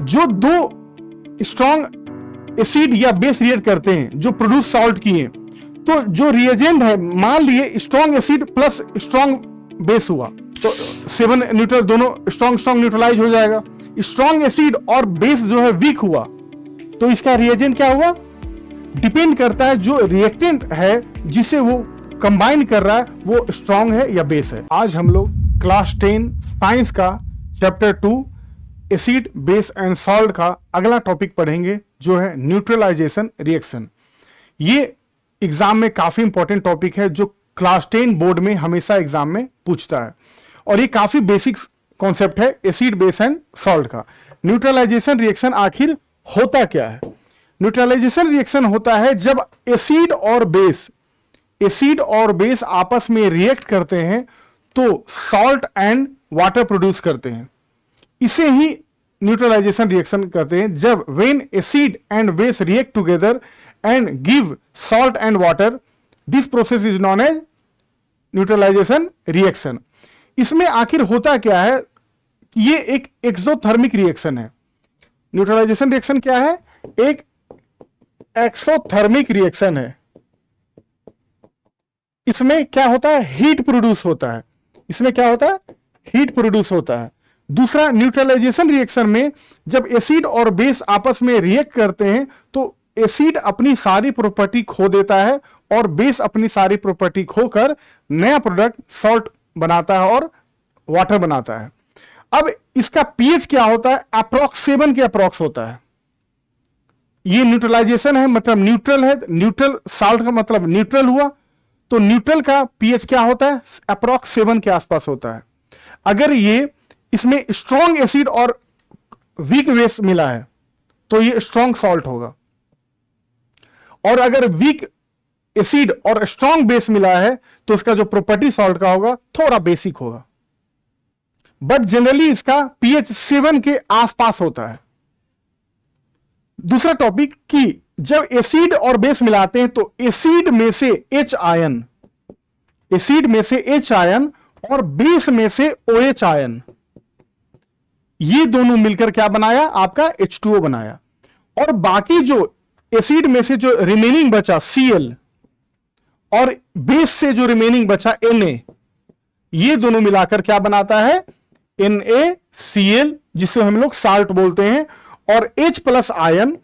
जो दो strong acid या बेस रिएक्ट करते हैं जो प्रोड्यूस सॉल्ट किए, तो जो रिएजेंट है, मान लिए strong acid plus strong base हुआ तो 7 न्यूट्रल दोनों स्ट्रॉन्ग न्यूट्रलाइज हो जाएगा। स्ट्रॉन्ग एसिड और बेस जो है वीक हुआ तो इसका रिएजेंट क्या हुआ? डिपेंड करता है जो रिएक्टेंट है जिसे वो कंबाइन कर रहा है वो स्ट्रॉन्ग है या बेस है। आज हम लोग क्लास 10 साइंस का chapter 2 acid base and salt का अगला टॉपिक पढ़ेंगे जो है न्यूट्रलाइजेशन रिएक्शन। ये एग्जाम में काफी इंपॉर्टेंट टॉपिक है जो क्लास 10 बोर्ड में हमेशा एग्जाम में पूछता है और ये काफी बेसिक कॉन्सेप्ट है एसिड बेस एंड सॉल्ट का। न्यूट्रलाइजेशन रिएक्शन आखिर होता क्या है? न्यूट्रलाइजेशन रिएक्शन होता है जब एसिड और बेस आपस में रिएक्ट करते हैं तो सॉल्ट एंड वाटर प्रोड्यूस करते हैं। इसे ही न्यूट्रलाइजेशन रिएक्शन कहते हैं। जब when acid and base react together and give salt and water, this process is known as neutralisation reaction. इसमें आखिर होता क्या है? ये एक एक्सोथर्मिक रिएक्शन है। न्यूट्रलाइजेशन रिएक्शन क्या है? एक एक्सोथर्मिक रिएक्शन है। इसमें क्या होता है? हीट प्रोड्यूस होता है। इसमें क्या होता है? हीट प्रोड्यूस होता है। दूसरा, न्यूट्रलाइजेशन रिएक्शन में जब एसिड और बेस आपस में रिएक्ट करते हैं तो एसिड अपनी सारी प्रॉपर्टी खो देता है और बेस अपनी सारी प्रॉपर्टी खोकर नया प्रोडक्ट सॉल्ट बनाता है और वाटर बनाता है। अब इसका पीएच क्या होता है? अप्रॉक्स 7 के अप्रॉक्स होता है। ये न्यूट्रलाइजेशन है, मतलब न्यूट्रल है। न्यूट्रल सॉल्ट का मतलब न्यूट्रल हुआ, तो न्यूट्रल का पीएच क्या होता है? अप्रॉक्स 7 के आसपास होता है। अगर ये इसमें स्ट्रॉन्ग एसिड और वीक बेस मिला है तो ये स्ट्रॉन्ग सॉल्ट होगा, और अगर वीक एसिड और स्ट्रॉन्ग बेस मिला है तो इसका जो प्रॉपर्टी सॉल्ट का होगा थोड़ा बेसिक होगा, बट जनरली इसका पीएच 7 के आसपास होता है। दूसरा टॉपिक कि जब एसिड और बेस मिलाते हैं तो एसिड में से H आयन और बेस में से OH आयन, ये दोनों मिलकर क्या बनाया? आपका H2O बनाया। और बाकी जो एसिड में से जो रिमेनिंग बचा Cl और बेस से जो रिमेनिंग बचा Na, ये दोनों मिलाकर क्या बनाता है? NaCl, जिसे हम लोग साल्ट बोलते हैं। और H plus ion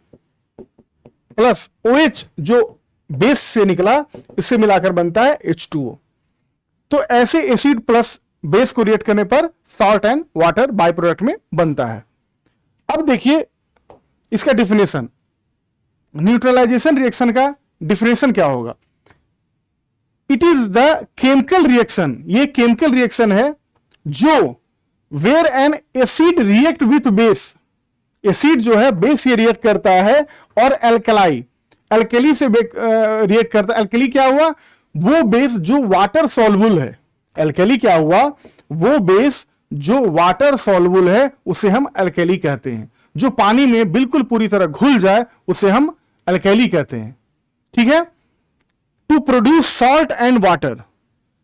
plus OH जो बेस से निकला, इससे मिलाकर बनता है H2O। तो ऐसे एसिड प्लस बेस को रिएक्ट करने पर salt and water by product में बनता है। अब देखिए इसका डिफिनेशन, न्यूट्रलाइजेशन रिएक्शन का डिफिनेशन क्या होगा? It is the chemical reaction, ये केमिकल रिएक्शन है जो where an acid react with base, acid जो है बेस से रिएक्ट करता है और एल्कली से रिएक्ट करता है। एल्कली क्या हुआ? वो बेस जो वाटर सॉल्युबल है। एल्कली क्या हुआ? वो बेस जो वाटर सॉल्युबल है उसे हम एल्कली कहते हैं। जो पानी में बिल्कुल पूरी तरह घुल जाए उसे हम एल्कली कहते हैं। ठीक है। To produce salt and water,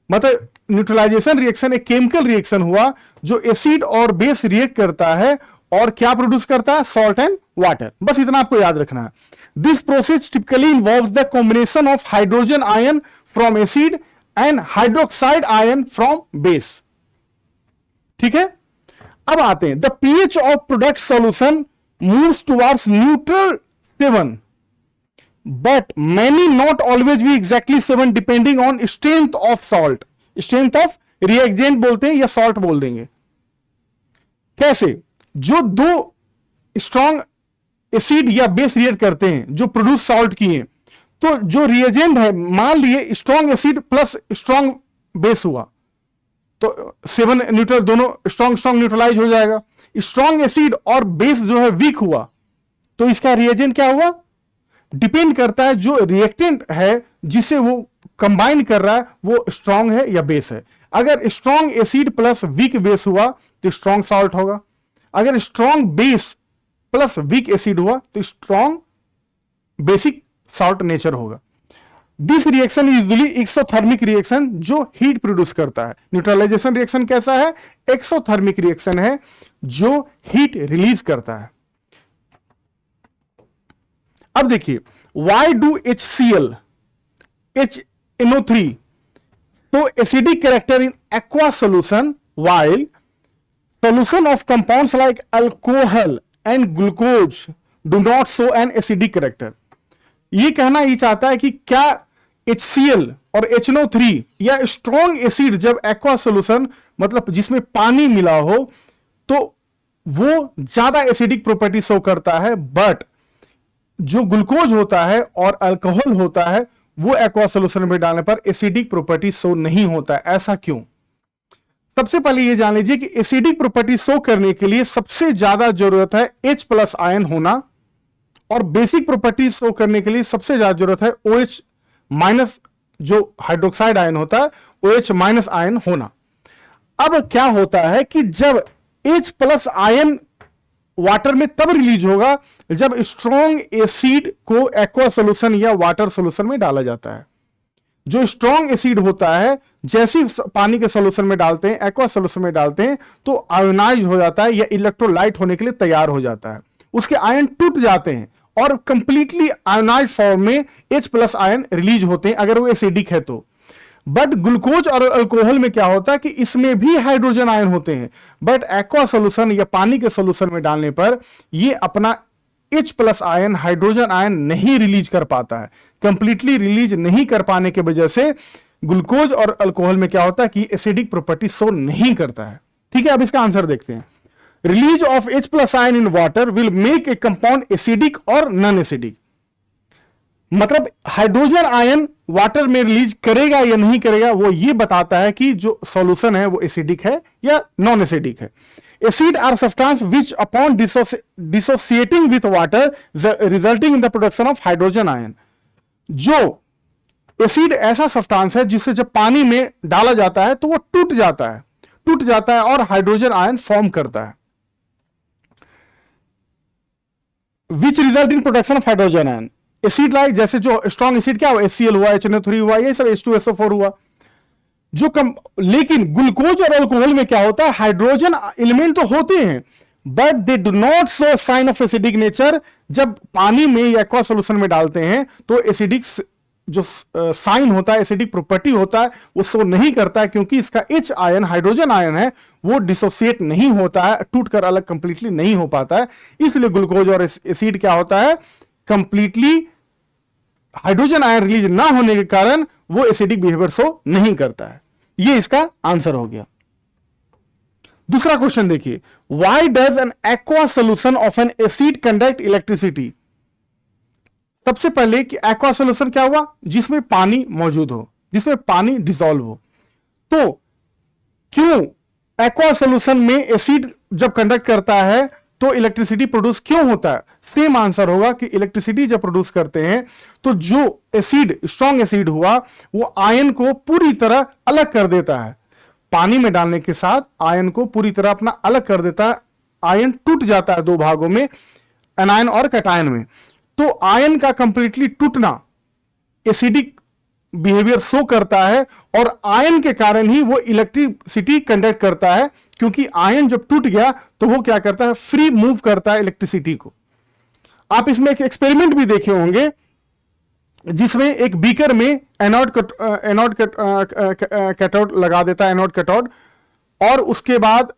मतलब न्यूट्रलाइजेशन रिएक्शन एक केमिकल रिएक्शन हुआ जो एसिड और बेस रिएक्ट करता है और क्या प्रोड्यूस करता है? Salt and water. बस इतना आपको याद रखना है। This process typically involves the combination of hydrogen ion from acid and hydroxide ion from base. ठीक है। अब आते हैं, the pH of product solution moves towards neutral 7, but many not always be exactly 7 depending on strength of salt. Strength of reagent बोलते हैं या salt बोल देंगे। कैसे? जो दो स्ट्रॉन्ग एसिड या बेस रिएक्ट करते हैं जो प्रोड्यूस सॉल्ट किए, तो जो रिएजेंट है, मान लिए strong acid plus strong base हुआ तो 7 न्यूट्रल दोनों स्ट्रॉन्ग न्यूट्रलाइज हो जाएगा। स्ट्रॉन्ग एसिड और बेस जो है वीक हुआ तो इसका रिएजेंट क्या हुआ? डिपेंड करता है जो रिएक्टेंट है जिसे वो कंबाइन कर रहा है वो स्ट्रॉन्ग है या बेस है। अगर strong acid plus weak base हुआ तो स्ट्रॉन्ग सॉल्ट होगा। अगर strong base plus weak acid हुआ तो स्ट्रॉन्ग बेसिक सॉल्ट नेचर होगा। This reaction usually exothermic reaction जो हीट प्रोड्यूस करता है। न्यूट्रलाइजेशन रिएक्शन कैसा है? एक्सोथर्मिक रिएक्शन है जो हीट रिलीज करता है। अब देखिए, वाई डू HCl HNO3 तो acidic character in aqua solution while solution of compounds like alcohol and glucose do not show an acidic character। ये कहना ही चाहता है कि क्या HCl और HNO3 या स्ट्रॉन्ग एसिड जब एक्वा सोल्यूशन मतलब जिसमें पानी मिला हो तो वो ज्यादा एसिडिक प्रॉपर्टी शो करता है, बट जो ग्लूकोज होता है और अल्कोहल होता है वो एक्वा सोल्यूशन में डालने पर एसिडिक प्रॉपर्टी शो नहीं होता है। ऐसा क्यों? सबसे पहले ये जान लीजिए कि एसिडिक प्रॉपर्टी शो करने के लिए सबसे ज्यादा जरूरत है H+ आयन होना, और बेसिक प्रॉपर्टी शो करने के लिए सबसे ज्यादा जरूरत है OH- जो हाइड्रोक्साइड आयन होता है OH- आयन होना। अब क्या होता है कि जब H+ आयन वाटर में तब रिलीज होगा जब स्ट्रॉन्ग एसिड को एक्वा सोल्यूशन या वाटर सोल्यूशन में डाला जाता है। जो स्ट्रॉन्ग एसिड होता है जैसे ही पानी के सोल्यूशन में डालते हैं, एक्वा सोल्यूशन में डालते हैं, तो आयोनाइज हो जाता है या इलेक्ट्रोलाइट होने के लिए तैयार हो जाता है, उसके आयन टूट जाते हैं और कंप्लीटली आयोनाइज फॉर्म में H+ आयन रिलीज होते हैं अगर वो एसिडिक है तो। बट ग्लूकोज और अल्कोहल में क्या होता है कि इसमें भी हाइड्रोजन आयन होते हैं, बट एक्वा सोल्यूशन या पानी के सोल्यूशन में डालने पर ये अपना H+ आयन हाइड्रोजन आयन नहीं रिलीज कर पाता है। कंप्लीटली रिलीज नहीं कर पाने की वजह से ग्लूकोज और अल्कोहल में क्या होता है कि एसिडिक प्रॉपर्टी शो नहीं करता है। ठीक है, अब इसका आंसर देखते हैं। Release of H+ ion in water will make a compound acidic और नॉन एसिडिक। मतलब हाइड्रोजन आयन वाटर में रिलीज करेगा या नहीं करेगा वो ये बताता है कि जो सॉल्यूशन है वो एसिडिक है या नॉन एसिडिक है। Acid are substance which upon dissociating with water resulting in the production of hydrogen ion. जो एसिड ऐसा सब्सटेंस है जिसे जब पानी में डाला जाता है तो वो टूट जाता है और हाइड्रोजन आयन फॉर्म करता है, which result in production of hydrogen ion. Acid like जैसे जो स्ट्रॉन्ग एसिड क्या हुआ, HCl हुआ, HNO3 हुआ, ये सब H2SO4 हुआ। जो कम, लेकिन ग्लूकोज और अल्कोहल में क्या होता है, हाइड्रोजन एलिमेंट तो होते हैं but they do not show sign of acidic nature. जब पानी में या एक्वा सोल्यूशन में डालते हैं तो एसिडिक जो साइन होता है, एसिडिक प्रॉपर्टी होता है, वो शो नहीं करता है क्योंकि इसका H आयन हाइड्रोजन आयन है वो डिसोसिएट नहीं होता है, टूटकर अलग कंप्लीटली नहीं हो पाता है। इसलिए ग्लूकोज और एसिड क्या होता है, कंप्लीटली हाइड्रोजन आयन रिलीज ना होने के कारण वो एसिडिक बिहेवियर शो नहीं करता है। ये इसका आंसर हो गया। दूसरा क्वेश्चन देखिए, why does N aqua solution of N acid conduct electricity. सबसे पहले कि एक्वा सोल्यूशन क्या हुआ, जिसमें पानी मौजूद हो, जिसमें पानी डिसॉल्व हो। तो क्यों एक्वा सोल्यूशन में एसिड जब कंडक्ट करता है तो इलेक्ट्रिसिटी प्रोड्यूस क्यों होता है? सेम आंसर होगा कि इलेक्ट्रिसिटी जब प्रोड्यूस करते हैं तो जो एसिड स्ट्रॉन्ग एसिड हुआ वो आयन को पूरी तरह अलग कर देता है। पानी में डालने के साथ आयन को पूरी तरह अपना अलग कर देता है, आयन टूट जाता है दो भागों में, एनायन और कैटायन में। तो आयन का कंप्लीटली टूटना एसिडिक बिहेवियर शो करता है और आयन के कारण ही वो इलेक्ट्रिसिटी कंडक्ट करता है, क्योंकि आयन जब टूट गया तो वो क्या करता है, फ्री मूव करता है इलेक्ट्रिसिटी को। आप इसमें एक एक्सपेरिमेंट भी देखे होंगे जिसमें एक बीकर में एनोड कैथोड लगा देता है, एनोड कैथोड, और उसके बाद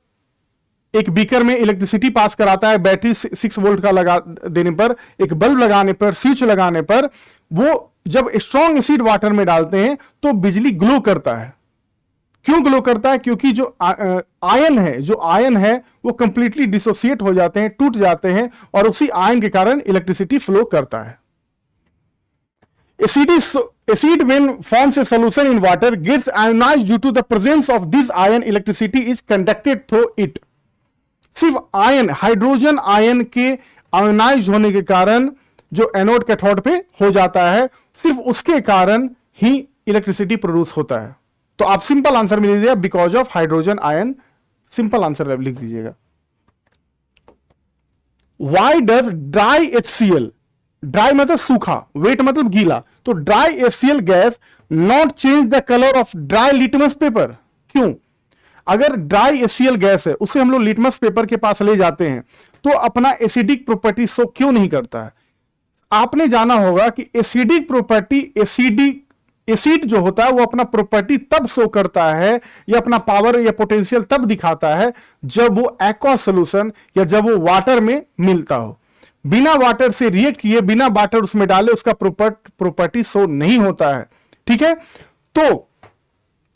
एक बीकर में इलेक्ट्रिसिटी पास कराता है बैटरी 6 वोल्ट का लगा देने पर, एक बल्ब लगाने पर, स्विच लगाने पर, वो जब स्ट्रॉन्ग एसिड वाटर में डालते हैं तो बिजली ग्लो करता है। क्यों ग्लो करता है? क्योंकि जो आयन है वो कंप्लीटली डिसोसिएट हो जाते हैं, टूट जाते हैं, और उसी आयन के कारण इलेक्ट्रिसिटी फ्लो करता है। Acid when forms a solution in water gets ionized due to the presence of this ion. Electricity is conducted through it. सिर्फ आयन, हाइड्रोजन आयन के आयोनाइज होने के कारण जो एनोड कैथोड पे हो जाता है, सिर्फ उसके कारण ही इलेक्ट्रिसिटी प्रोड्यूस होता है। तो आप सिंपल आंसर में लीजिएगा because of hydrogen ion, simple answer लिख दीजिएगा। Why does dry HCl, dry मतलब सूखा, वेट मतलब गीला, तो dry HCl gas not change the colour of dry litmus paper. क्यों? अगर ड्राई HCl गैस है उसे हम लोग लिटमस पेपर के पास ले जाते हैं तो अपना एसिडिक प्रॉपर्टी शो क्यों नहीं करता है? आपने जाना होगा कि एसिडिक प्रॉपर्टी, एसिड जो होता है वो अपना प्रॉपर्टी तब शो करता है या अपना पावर या पोटेंशियल तब दिखाता है जब वो एक्वा सॉल्यूशन या जब वो वाटर में मिलता हो। बिना वाटर से रिएक्ट किए, बिना वाटर उसमें डाले उसका प्रॉपर्टी शो नहीं होता है। ठीक है, तो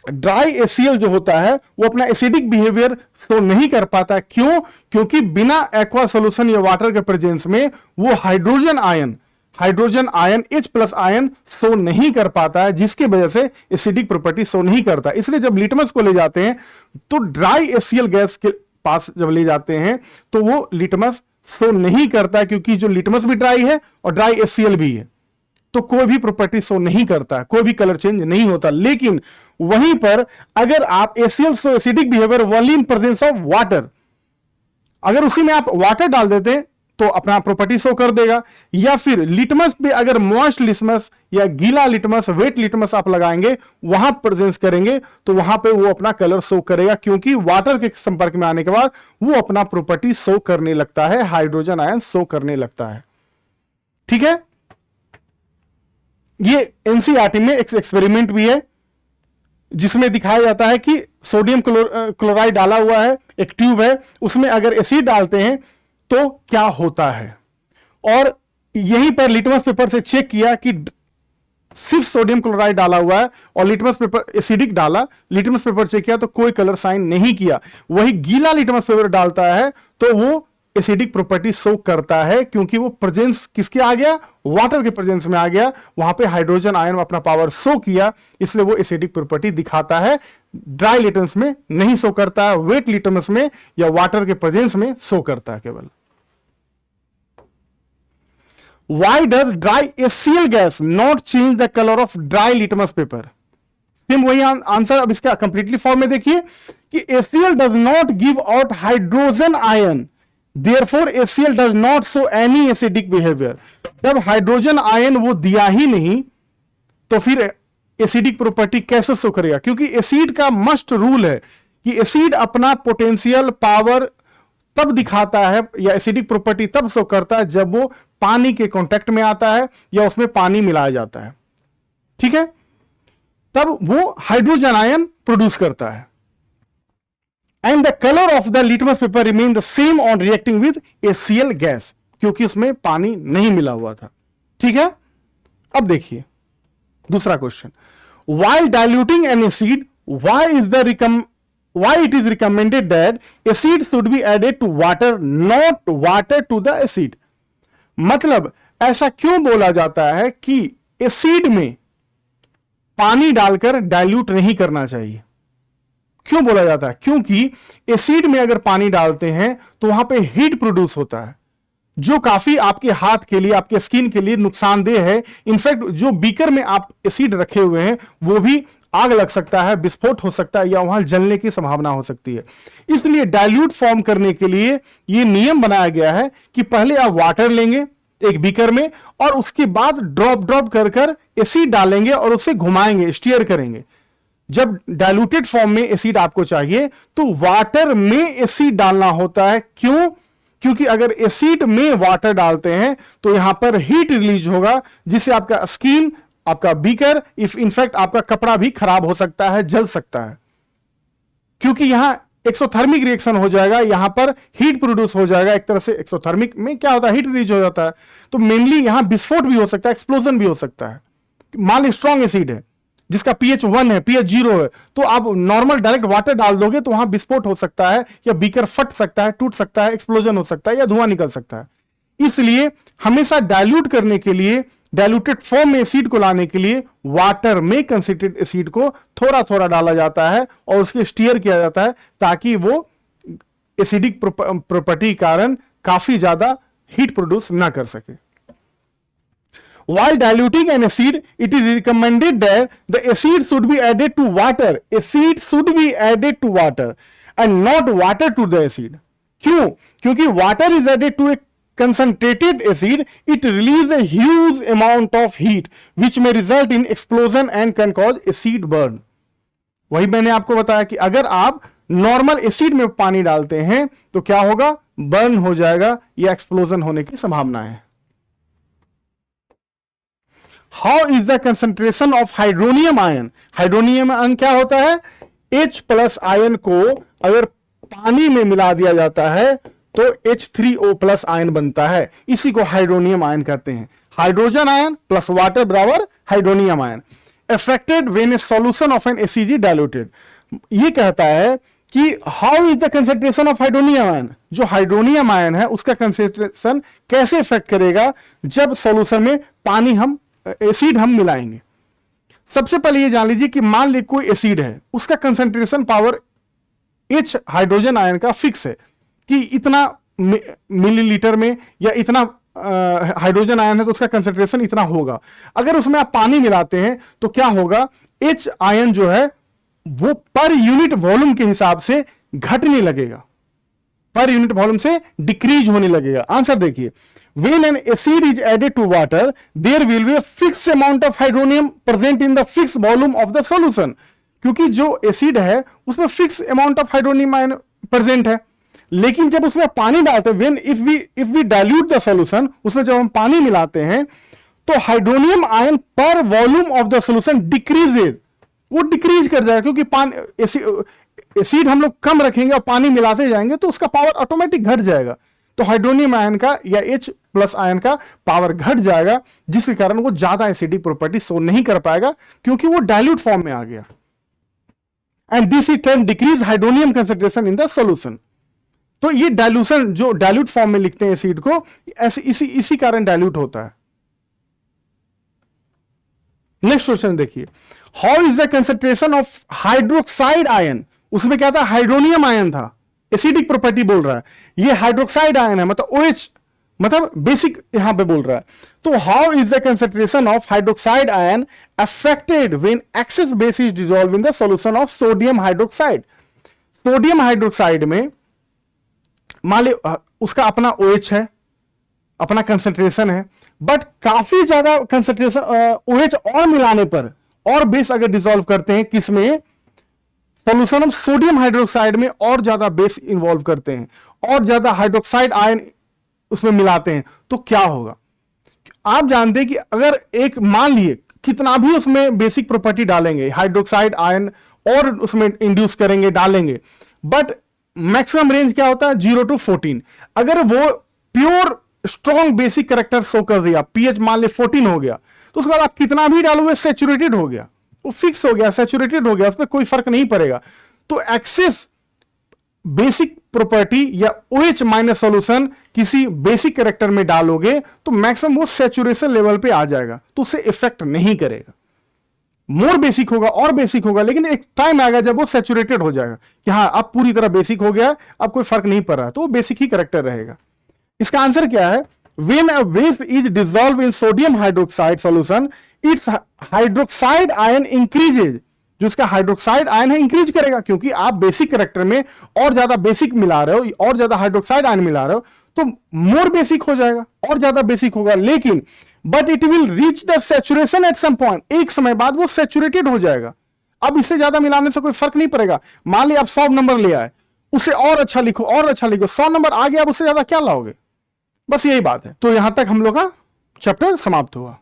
ड्राई एसीएल जो होता है वो अपना एसिडिक बिहेवियर शो नहीं कर पाता। क्यों? क्योंकि बिना एक्वा सॉल्यूशन या वाटर के प्रेजेंस में वो hydrogen ion H+ ion show नहीं कर पाता है, जिसकी वजह से एसिडिक प्रॉपर्टी शो नहीं करता। इसलिए जब लिटमस को ले जाते हैं तो ड्राई एसीएल गैस के पास जब ले जाते हैं तो वो लिटमस शो नहीं करता, क्योंकि जो लिटमस भी ड्राई है और ड्राई एसीएल भी है, तो कोई भी प्रॉपर्टी शो नहीं करता, कोई भी कलर चेंज नहीं होता। लेकिन वहीं पर अगर आप ACL show acidic behaviour only in presence of water, अगर उसी में आप वाटर डाल देते हैं तो अपना प्रॉपर्टी शो कर देगा। या फिर लिटमस पे अगर मॉइस्ट लिटमस या गीला लिटमस, वेट लिटमस आप लगाएंगे, वहां प्रेजेंस करेंगे तो वहां पे वो अपना कलर शो करेगा, क्योंकि वाटर के संपर्क में आने के बाद वो अपना प्रॉपर्टी शो करने लगता है, हाइड्रोजन आयन शो करने लगता है। ठीक है, ये एनसीईआरटी में एक एक्सपेरिमेंट भी है जिसमें दिखाया जाता है कि सोडियम क्लोराइड डाला हुआ है, एक ट्यूब है, उसमें अगर एसिड डालते हैं तो क्या होता है। और यहीं पर लिटमस पेपर से चेक किया कि सिर्फ सोडियम क्लोराइड डाला हुआ है और लिटमस पेपर एसिडिक डाला, लिटमस पेपर चेक किया तो कोई कलर साइन नहीं किया। वही गीला लिटमस पेपर डालता है तो वो एसिडिक प्रॉपर्टी शो करता है, क्योंकि वो प्रेजेंस किसके आ गया, वाटर के प्रेजेंस में आ गया, वहां पे हाइड्रोजन आयन अपना पावर शो किया, इसलिए वो एसिडिक प्रॉपर्टी दिखाता है। ड्राई लिटमस में नहीं शो करता, वेट लिटमस में या वाटर के प्रेजेंस में शो करता है केवल। Why does dry HCl gas not change the color of dry litmus paper? Same वही आंसर। अब इसका कंप्लीटली फॉर्म में देखिए कि HCl does not give out hydrogen ion, therefore HCl does not show any acidic behavior। जब hydrogen ion वो दिया ही नहीं तो फिर एसिडिक प्रॉपर्टी कैसे शो करेगा? क्योंकि एसिड का मस्ट रूल है कि एसिड अपना पोटेंशियल पावर तब दिखाता है या एसिडिक प्रॉपर्टी तब शो करता है जब वो पानी के कांटेक्ट में आता है या उसमें पानी मिलाया जाता है। ठीक है, तब वो हाइड्रोजन आयन प्रोड्यूस करता है। And the colour of the litmus paper remain the same on reacting with HCl gas, क्योंकि उसमें पानी नहीं मिला हुआ था। ठीक है, अब देखिए दूसरा question. While diluting N acid, why it is recommended that acid should be added to water, not water to the acid। मतलब ऐसा क्यों बोला जाता है कि एसिड में पानी डालकर डाइल्यूट नहीं करना चाहिए? क्यों बोला जाता है? क्योंकि एसिड में अगर पानी डालते हैं तो वहां पे हीट प्रोड्यूस होता है, जो काफी आपके हाथ के लिए, आपके स्किन के लिए नुकसानदेह है। इनफैक्ट जो बीकर में आप एसिड रखे हुए हैं वो भी आग लग सकता है, विस्फोट हो सकता है या वहां जलने की संभावना हो सकती है। इसलिए डाइल्यूट फॉर्म करने के लिए यह नियम बनाया गया है कि पहले आप वाटर लेंगे एक बीकर में और उसके बाद ड्रॉप कर एसिड डालेंगे और उसे घुमाएंगे, स्टीयर करेंगे। जब डाइल्यूटेड फॉर्म में एसिड आपको चाहिए तो वाटर में एसिड डालना होता है। क्यों? क्योंकि अगर एसिड में वाटर डालते हैं तो यहां पर हीट रिलीज होगा, जिससे आपका स्किन, आपका बीकर, इनफैक्ट आपका कपड़ा भी खराब हो सकता है, जल सकता है। क्योंकि यहां एक्सोथर्मिक रिएक्शन हो जाएगा, यहां पर हीट प्रोड्यूस हो जाएगा। एक तरह से एक्सोथर्मिक में क्या होता है, हीट रिलीज हो जाता है, तो मेनली यहां विस्फोट भी हो सकता है, एक्सप्लोजन भी हो सकता है। मान ली स्ट्रॉन्ग एसिड है जिसका pH 1 है, pH 0 है, तो आप नॉर्मल डायरेक्ट वाटर डाल दोगे तो वहां विस्फोट हो सकता है या बीकर फट सकता है, टूट सकता है, एक्सप्लोजन हो सकता है या धुआं निकल सकता है। इसलिए हमेशा डाइल्यूट करने के लिए, डाइल्यूटेड फॉर्म में एसिड को लाने के लिए वाटर में कंसंट्रेटेड एसिड को थोड़ा थोड़ा डाला जाता है और उसके स्टीयर किया जाता है, ताकि वो एसिडिक प्रॉपर्टी के कारण काफी ज्यादा हीट प्रोड्यूस ना कर सके। While diluting an acid, it is recommended that the acid should be added to water. Acid should be added to water and not water to the acid. क्यों? क्योंकि water is added to a concentrated acid, it releases a huge amount of heat, which may result in explosion and can cause acid burn. वही मैंने आपको बताया कि अगर आप normal acid में पानी डालते हैं तो क्या होगा, बर्न हो जाएगा या एक्सप्लोजन होने की संभावना है। How is the concentration of hydronium ion. Hydronium ion क्या होता है, H प्लस आयन को अगर पानी में मिला दिया जाता है तो H3O+ आयन बनता है, इसी को हाइड्रोनियम आयन कहते हैं। हाइड्रोजन आयन प्लस वाटर बराबर hydronium ion. Affected when A solution of N acid diluted, ये कहता है कि how is the concentration of hydronium ion, जो हाइड्रोनियम आयन है उसका कंसेंट्रेशन कैसे इफेक्ट करेगा जब सॉल्यूशन में पानी हम एसिड हम मिलाएंगे। सबसे पहले ये जान लीजिए कि मान ली कोई एसिड है, उसका concentration power H hydrogen ion का फिक्स है कि इतना मिलीलीटर में या इतना हाइड्रोजन आयन है तो उसका कंसेंट्रेशन इतना होगा। अगर उसमें आप पानी मिलाते हैं तो क्या होगा, H आयन जो है वो पर यूनिट वॉल्यूम के हिसाब से घटने लगेगा, पर यूनिट वॉल्यूम से डिक्रीज होने लगेगा। आंसर देखिए, when an acid is added to water there will be a fixed amount of hydronium present in the fixed volume of the solution, क्योंकि जो एसिड है उसमें fix amount of hydronium ion present है। लेकिन जब उसमें पानी डालते हैं, when if we dilute the solution, उसमें जब हम पानी मिलाते हैं तो हाइड्रोनियम आयन पर volume of the solution decreases, वो डिक्रीज कर जाएगा, क्योंकि पानी एसिड हम लोग कम रखेंगे और पानी मिलाते जाएंगे तो उसका पावर ऑटोमेटिक घट जाएगा। तो हाइड्रोनियम आयन का या H+ आयन का पावर घट जाएगा, जिसके कारण वो ज्यादा एसिडिक प्रॉपर्टी शो नहीं कर पाएगा क्योंकि वो डाइल्यूट फॉर्म में आ गया। And this is can decrease hydronium concentration in the solution. तो ये डाइल्यूशन जो डाइल्यूट फॉर्म में लिखते हैं एसिड को, ऐसे इसी कारण डाइल्यूट होता है। नेक्स्ट क्वेश्चन देखिए, how is the concentration of hydroxide ion. उसमें क्या था, हाइड्रोनियम आयन था, एसिडिक प्रॉपर्टी बोल रहा है, ये हाइड्रोक्साइड आयन है, मतलब OH, मतलब बेसिक यहां पे बोल रहा है। तो how is the concentration of hydroxide ion affected when excess base is dissolve in the solution of sodium hydroxide. Sodium hydroxide में मान ली उसका अपना OH है, अपना कंसेंट्रेशन है, बट काफी ज्यादा कंसेंट्रेशन OH और मिलाने पर और बेस अगर डिसॉल्व करते हैं किसमें, सॉल्यूशन ऑफ सोडियम हाइड्रोक्साइड में और ज्यादा बेस इन्वॉल्व करते हैं और ज्यादा हाइड्रोक्साइड आयन उसमें मिलाते हैं तो क्या होगा। आप जानते हैं कि अगर एक मान लिए कितना भी उसमें बेसिक प्रॉपर्टी डालेंगे, हाइड्रोक्साइड आयन और उसमें इंड्यूस करेंगे डालेंगे, बट मैक्सिमम रेंज क्या होता है 0 to 14। अगर वो pure strong basic character show कर दिया, pH मान ले 14 हो गया, तो उसके बाद आप कितना भी डालोगे सैचुरेटेड हो गया, वो फिक्स हो गया, सैचुरेटेड हो गया, उसमें कोई फर्क नहीं पड़ेगा। तो एक्सेस बेसिक प्रॉपर्टी या OH माइनस सॉल्यूशन किसी बेसिक कैरेक्टर में डालोगे तो मैक्सिमम वो सैचुरेशन लेवल पे आ जाएगा, तो उससे इफेक्ट नहीं करेगा। मोर बेसिक होगा और बेसिक होगा, लेकिन एक टाइम आएगा जब वो सैचुरेटेड हो जाएगा कि हाँ अब पूरी तरह बेसिक हो गया, अब कोई फर्क नहीं पड़ रहा, तो वो बेसिक ही कैरेक्टर रहेगा। इसका आंसर क्या है, when a base is dissolved in sodium hydroxide solution its hydroxide ion increases, जो इसका हाइड्रोक्साइड आयन है इंक्रीज करेगा, क्योंकि आप बेसिक कैरेक्टर में और ज्यादा बेसिक मिला रहे हो और ज्यादा हाइड्रोक्साइड आयन मिला रहे हो तो मोर बेसिक हो जाएगा और ज्यादा बेसिक होगा। लेकिन but it will reach the saturation at some point, एक समय बाद वो सैचुरेटेड हो जाएगा। अब इससे ज्यादा मिलाने से कोई फर्क नहीं पड़ेगा। मान लिया आप 100 नंबर ले आए, उसे और अच्छा लिखो और अच्छा लिखो, 100 नंबर आ गया, अब उससे ज्यादा क्या लाओगे। बस यही बात है। तो यहां तक हम लोग का चैप्टर समाप्त हुआ।